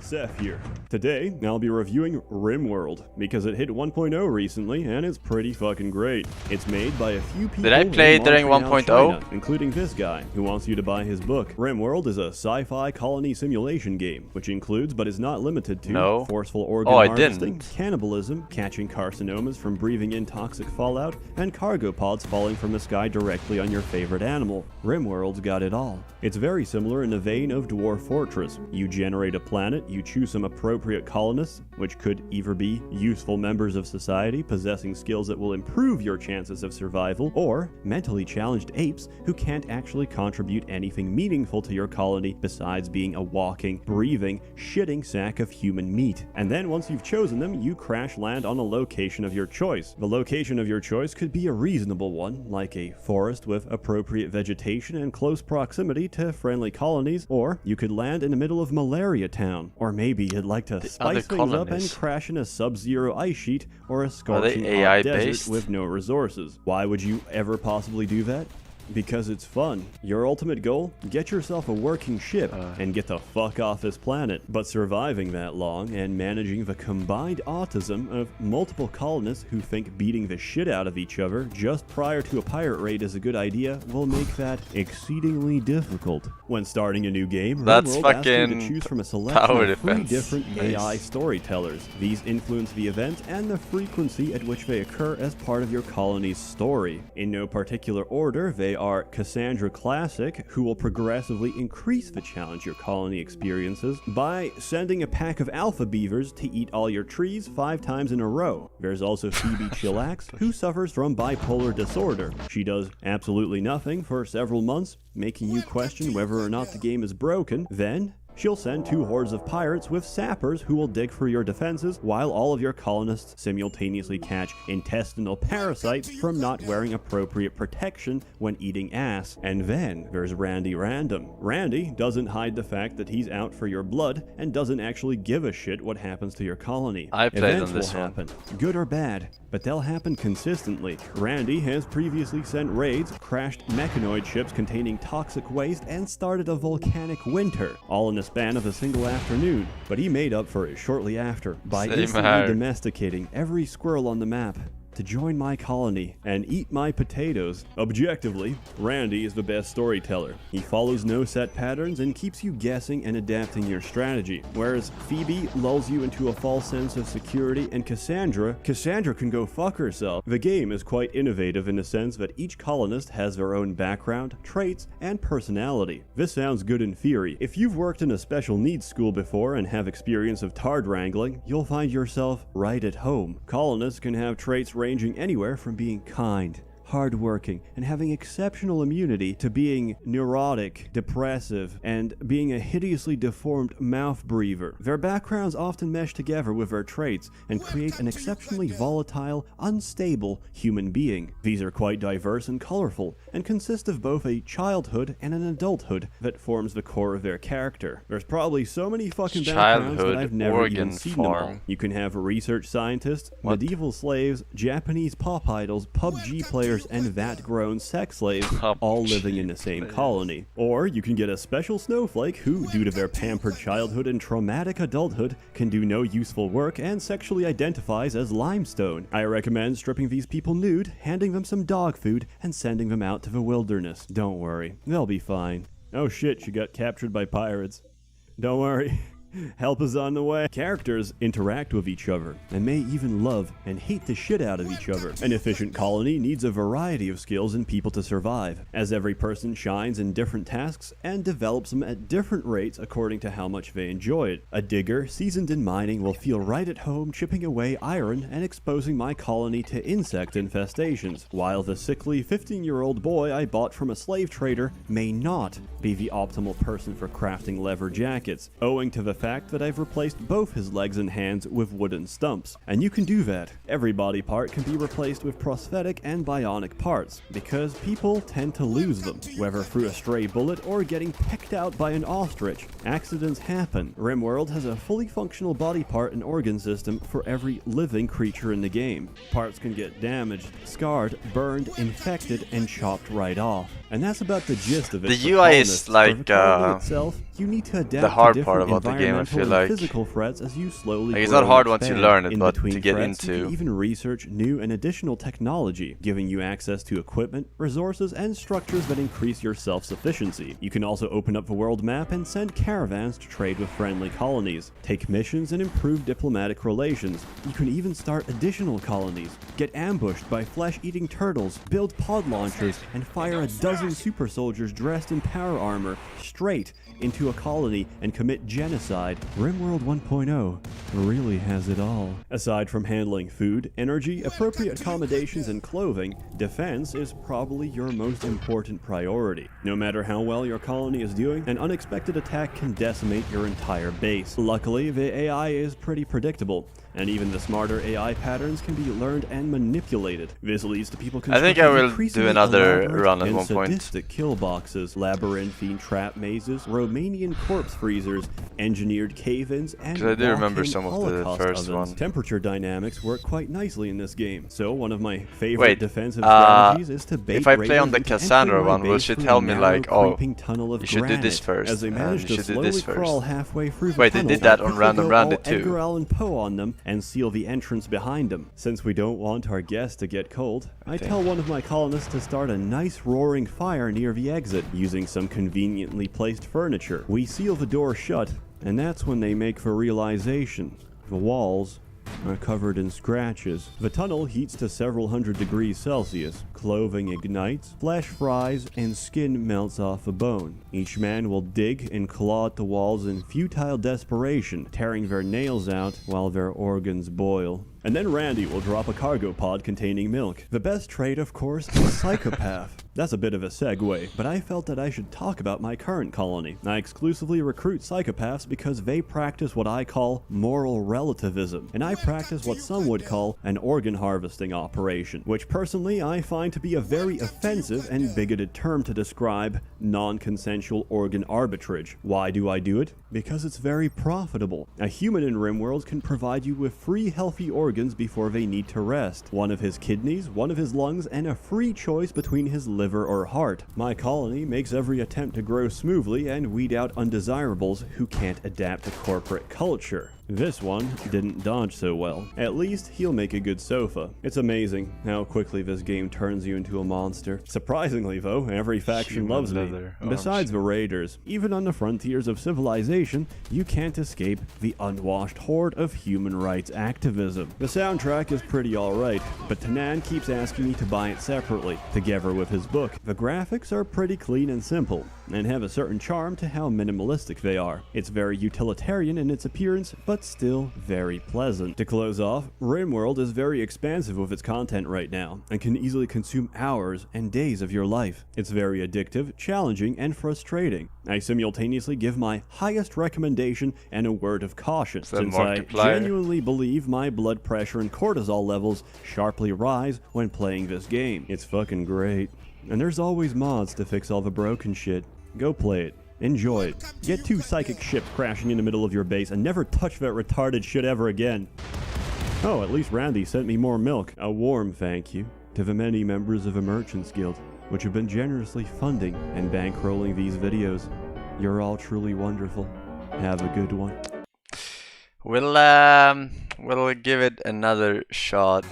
Seth here. Today, I'll be reviewing Rimworld, because it hit 1.0 recently, and it's pretty fucking great. It's made by a few people. Did I play in during Montreal, 1.0? China, including this guy, who wants you to buy his book. Rimworld is a sci-fi colony simulation game, which includes, but is not limited to, forceful organ harvesting, cannibalism, catching carcinomas from breathing in toxic fallout, and cargo pods falling from the sky directly on your favorite animal. Rimworld's got it all. It's very similar in the vein of Dwarf Fortress. You generate a planet, you choose some appropriate colonists, which could either be useful members of society possessing skills that will improve your chances of survival, or mentally challenged apes who can't actually contribute anything meaningful to your colony besides being a walking, breathing, shitting sack of human meat. And then once you've chosen them, you crash land on a location of your choice. The location of your choice could be a reasonable one, like a forest with appropriate vegetation and close proximity to friendly colonies, or you could land in the middle of Malaria Town, or maybe you'd like to spice things up and crash in a sub-zero ice sheet or a scorching hot desert with no resources. Why would you ever possibly do that? Because it's fun. Your ultimate goal? Get yourself a working ship and get the fuck off this planet. But surviving that long and managing the combined autism of multiple colonists who think beating the shit out of each other just prior to a pirate raid is a good idea will make that exceedingly difficult. When starting a new game, Rimworld asks you to choose from a selection of 3 different AI storytellers. These influence the event and the frequency at which they occur as part of your colony's story. In no particular order, they are Cassandra Classic, who will progressively increase the challenge your colony experiences by sending a pack of alpha beavers to eat all your trees 5 times in a row. There's also Phoebe Chillax, who suffers from bipolar disorder. She does absolutely nothing for several months, making you question whether or not the game is broken. Then she'll send 2 hordes of pirates with sappers who will dig for your defenses while all of your colonists simultaneously catch intestinal parasites from not wearing appropriate protection when eating ass. And then there's Randy Random. Randy doesn't hide the fact that he's out for your blood and doesn't actually give a shit what happens to your colony. Events will happen, good or bad, but they'll happen consistently. Randy has previously sent raids, crashed mechanoid ships containing toxic waste, and started a volcanic winter, all in the span of a single afternoon, but he made up for it shortly after by instantly domesticating every squirrel on the map to join my colony and eat my potatoes. Objectively, Randy is the best storyteller. He follows no set patterns and keeps you guessing and adapting your strategy, whereas Phoebe lulls you into a false sense of security, and Cassandra can go fuck herself. The game is quite innovative in the sense that each colonist has their own background, traits, and personality. This sounds good in theory. If you've worked in a special needs school before and have experience of tard wrangling, you'll find yourself right at home. Colonists can have traits ranging anywhere from being kind, hardworking, and having exceptional immunity to being neurotic, depressive, and being a hideously deformed mouth breather. Their backgrounds often mesh together with their traits and create an exceptionally volatile, unstable human being. These are quite diverse and colorful, and consist of both a childhood and an adulthood that forms the core of their character. There's probably so many fucking backgrounds that I've never even seen them all. You can have research scientists, medieval slaves, Japanese pop idols, PUBG players, and vat-grown sex slaves all living in the same colony. Or you can get a special snowflake who, due to their pampered childhood and traumatic adulthood, can do no useful work and sexually identifies as limestone. I recommend stripping these people nude, handing them some dog food, and sending them out to the wilderness. Don't worry, they'll be fine. Oh shit, she got captured by pirates. Don't worry. Help is on the way. Characters interact with each other and may even love and hate the shit out of each other. An efficient colony needs a variety of skills and people to survive, as every person shines in different tasks and develops them at different rates according to how much they enjoy it. A digger seasoned in mining will feel right at home chipping away iron and exposing my colony to insect infestations, while the sickly 15-year-old boy I bought from a slave trader may not be the optimal person for crafting leather jackets, owing to the fact that I've replaced both his legs and hands with wooden stumps. And you can do that. Every body part can be replaced with prosthetic and bionic parts, because people tend to lose them, whether through a stray bullet or getting pecked out by an ostrich. Accidents happen. Rimworld has a fully functional body part and organ system for every living creature in the game. Parts can get damaged, scarred, burned, infected, and chopped right off. And that's about the gist of it. The UI is like itself, you need to adapt the hard to part about the game. I feel like physical threats as you slowly it's not hard once you expand. learn it, In but between to get threats, into. You can even research new and additional technology, giving you access to equipment, resources, and structures that increase your self-sufficiency. You can also open up the world map and send caravans to trade with friendly colonies, take missions, and improve diplomatic relations. You can even start additional colonies, get ambushed by flesh-eating turtles, build pod launchers, and fire a dozen super soldiers dressed in power armor straight into a colony and commit genocide. Rimworld 1.0 really has it all. Aside from handling food, energy, appropriate accommodations, and clothing, defense is probably your most important priority. No matter how well your colony is doing, an unexpected attack can decimate your entire base. Luckily, the AI is pretty predictable, and even the smarter AI patterns can be learned and manipulated. This leads to people I think I will do another run at one point. Sadistic kill boxes, labyrinthine trap mazes, Romanian corpse freezers, engineered cave-ins, and I do remember some of the first ovens. one. Temperature dynamics work quite nicely in this game, so one of my favorite defensive strategies is to bait if I play on the raiders into Cassandra entering my one, will base she through tell a me narrow, like, oh, creeping tunnel of you should do this granite, first, as they manage to slowly crawl halfway through the Wait, they tunnel did that on quickly Random go Rounded all too. Edgar Allan Poe on them and seal the entrance behind them. Since we don't want our guests to get cold, I tell one of my colonists to start a nice roaring fire near the exit using some conveniently placed furniture. We seal the door shut, and that's when they make the realization. The walls are covered in scratches. The tunnel heats to several hundred degrees Celsius. Clothing ignites, flesh fries, and skin melts off a bone. Each man will dig and claw at the walls in futile desperation, tearing their nails out while their organs boil. And then Randy will drop a cargo pod containing milk. The best trait, of course, is psychopath. That's a bit of a segue, but I felt that I should talk about my current colony. I exclusively recruit psychopaths because they practice what I call moral relativism, and I practice what some would call an organ harvesting operation, which personally I find to be a very offensive and bigoted term to describe non-consensual organ arbitrage. Why do I do it? Because it's very profitable. A human in Rimworld can provide you with free healthy organs before they need to rest. One of his kidneys, one of his lungs, and a free choice between his liver or heart. My colony makes every attempt to grow smoothly and weed out undesirables who can't adapt to corporate culture. This one didn't dodge so well. At least he'll make a good sofa. It's amazing how quickly this game turns you into a monster. Surprisingly though, every faction loves me. Besides the raiders, even on the frontiers of civilization, you can't escape the unwashed horde of human rights activism. The soundtrack is pretty alright, but Tanan keeps asking me to buy it separately, together with his book. The graphics are pretty clean and simple, and have a certain charm to how minimalistic they are. It's very utilitarian in its appearance, but still very pleasant. To close off, Rimworld is very expansive with its content right now, and can easily consume hours and days of your life. It's very addictive, challenging, and frustrating. I simultaneously give my highest recommendation and a word of caution, since I genuinely believe my blood pressure and cortisol levels sharply rise when playing this game. It's fucking great. And there's always mods to fix all the broken shit. Go play it. Enjoy it. Get 2 psychic ships crashing in the middle of your base and never touch that retarded shit ever again. Oh, at least Randy sent me more milk. A warm thank you to the many members of the Merchants Guild, which have been generously funding and bankrolling these videos. You're all truly wonderful. Have a good one. We'll give it another shot.